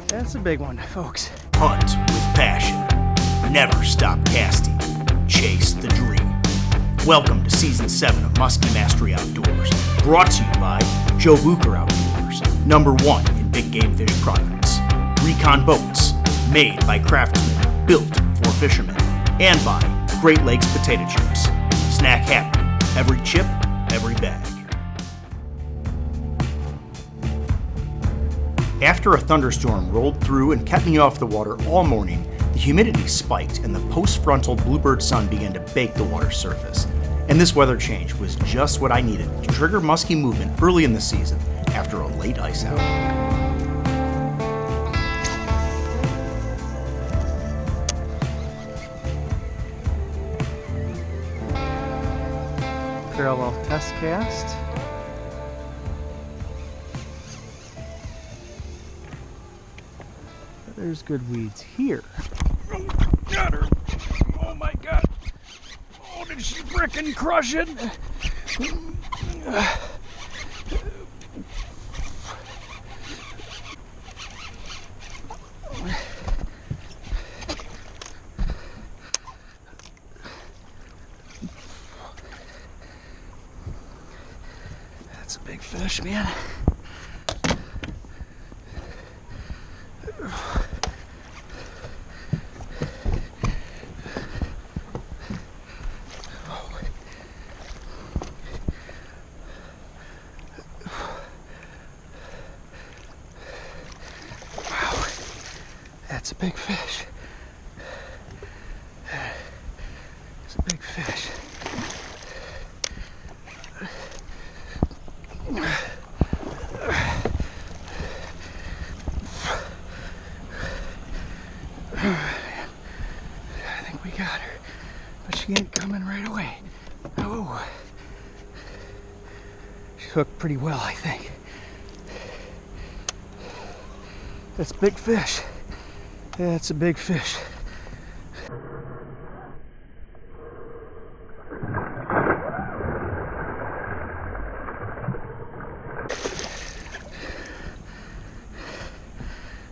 That's a big one, folks. Hunt with passion. Never stop casting. Chase the dream. Welcome to Season 7 of Musky Mastery Outdoors. Brought to you by Joe Bucher Outdoors, #1 in big game fish products. Recon Boats, made by craftsmen, built for fishermen. And by Great Lakes Potato Chips. Snack happy. Every chip, every bag. After a thunderstorm rolled through and kept me off the water all morning, the humidity spiked and the post-frontal bluebird sun began to bake the water surface. And this weather change was just what I needed to trigger musky movement early in the season after a late ice out. Parallel test cast. There's good weeds here. Oh, got her. Oh my God. Oh, did she frickin' crush it? That's a big fish, man. That's a big fish. It's a big fish. I think we got her, but she ain't coming right away. Oh, she hooked pretty well, I think. That's a big fish. That's a big fish.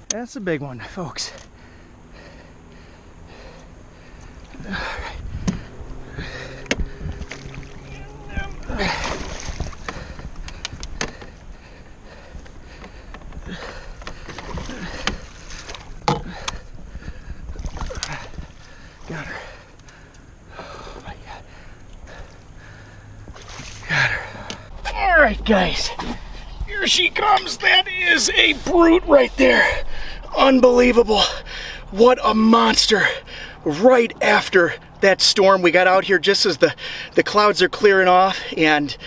That's a big one, folks. All right. Got her. Oh my God. Got her. All right, guys. Here she comes. That is a brute right there. Unbelievable. What a monster. Right after that storm, we got out here just as the clouds are clearing off and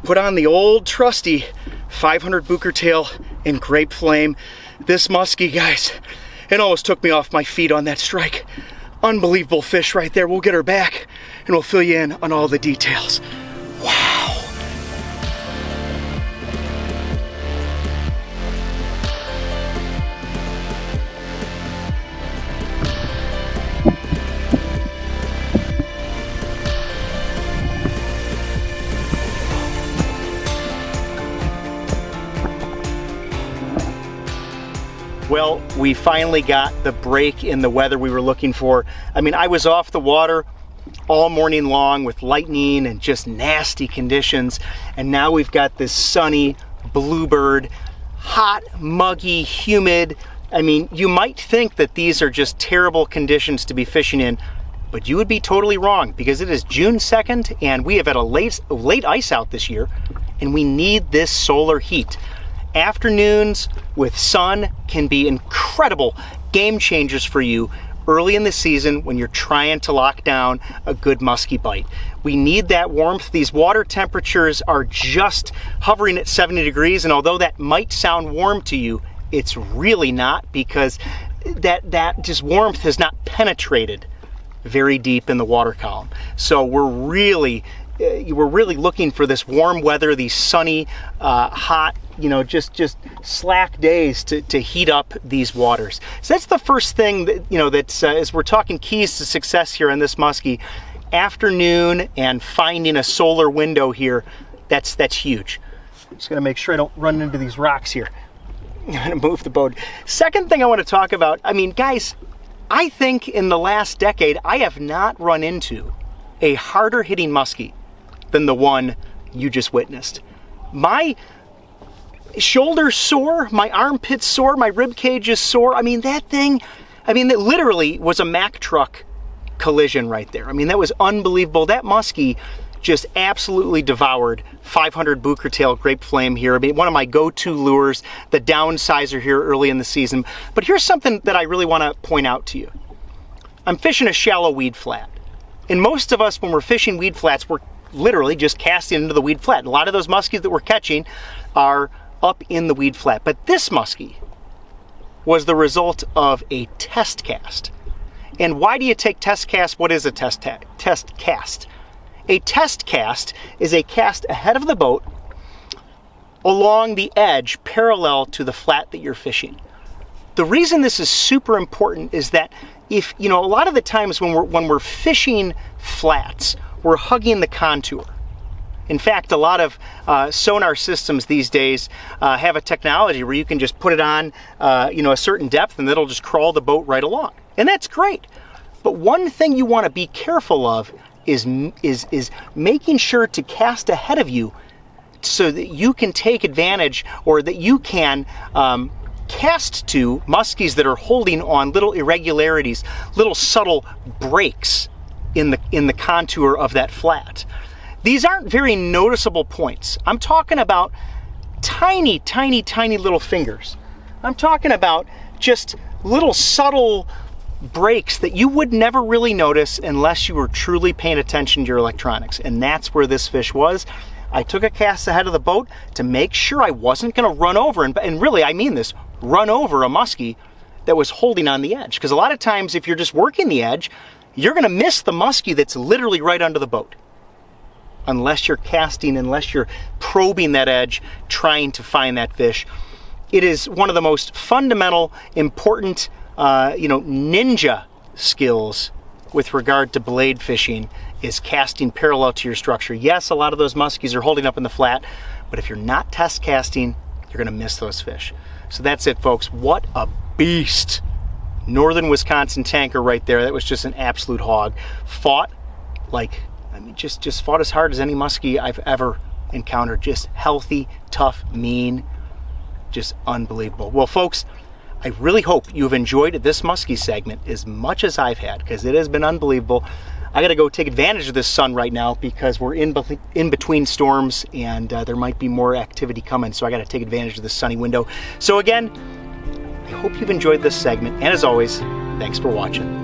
put on the old trusty 500 Bucher tail and grape flame. This muskie, guys, it almost took me off my feet on that strike. Unbelievable fish right there. We'll get her back and we'll fill you in on all the details. Wow. Well, we finally got the break in the weather we were looking for. I mean, I was off the water all morning long with lightning and just nasty conditions, and now we've got this sunny bluebird, hot, muggy, humid. I mean, you might think that these are just terrible conditions to be fishing in, but you would be totally wrong because it is June 2nd and we have had a late ice out this year, and we need this solar heat. Afternoons with sun can be incredible game changers for you early in the season when you're trying to lock down a good musky bite. We need that warmth. These water temperatures are just hovering at 70 degrees, and although that might sound warm to you, it's really not, because that just warmth has not penetrated very deep in the water column. So we're really looking for this warm weather, these sunny, hot, just slack days to heat up these waters. So that's the first thing that, as we're talking keys to success here on this muskie, afternoon and finding a solar window here, that's huge. Just gotta make sure I don't run into these rocks here. I'm gonna move the boat. Second thing I want to talk about, I mean, guys, I think in the last decade, I have not run into a harder hitting muskie than the one you just witnessed. My shoulder's sore, my armpit's sore, my rib cage is sore. I mean, that thing, it literally was a Mack truck collision right there. I mean, that was unbelievable. That muskie just absolutely devoured 500 Booker Tail Grape Flame here. I mean, one of my go-to lures, the downsizer here early in the season. But here's something that I really want to point out to you. I'm fishing a shallow weed flat. And most of us, when we're fishing weed flats, we're literally just casting into the weed flat. And a lot of those muskies that we're catching are up in the weed flat. But this muskie was the result of a test cast. And why do you take test cast? What is a test cast? A test cast is a cast ahead of the boat along the edge parallel to the flat that you're fishing. The reason this is super important is that if, a lot of the times when we're fishing flats, we're hugging the contour. In fact, a lot of sonar systems these days have a technology where you can just put it on, a certain depth, and it'll just crawl the boat right along. And that's great. But one thing you want to be careful of is making sure to cast ahead of you so that you can take advantage, or that you can cast to muskies that are holding on little irregularities, little subtle breaks in the contour of that flat. These aren't very noticeable points. I'm talking about tiny, tiny, tiny little fingers. I'm talking about just little subtle breaks that you would never really notice unless you were truly paying attention to your electronics. And that's where this fish was. I took a cast ahead of the boat to make sure I wasn't going to run over, and really, I mean this, run over a muskie that was holding on the edge. Because a lot of times, if you're just working the edge, you're going to miss the muskie that's literally right under the boat. Unless you're casting, unless you're probing that edge, trying to find that fish. It is one of the most fundamental, important, ninja skills with regard to blade fishing, is casting parallel to your structure. Yes, a lot of those muskies are holding up in the flat, but if you're not test casting, you're gonna miss those fish. So that's it, folks. What a beast. Northern Wisconsin tanker right there. That was just an absolute hog. Fought like, just fought as hard as any muskie I've ever encountered. Just healthy, tough, mean, just unbelievable. Well, folks, I really hope you've enjoyed this muskie segment as much as I've had, because it has been unbelievable. I gotta go take advantage of this sun right now because we're in between storms, and there might be more activity coming, so I gotta take advantage of this sunny window. So again, I hope you've enjoyed this segment, and as always, thanks for watching.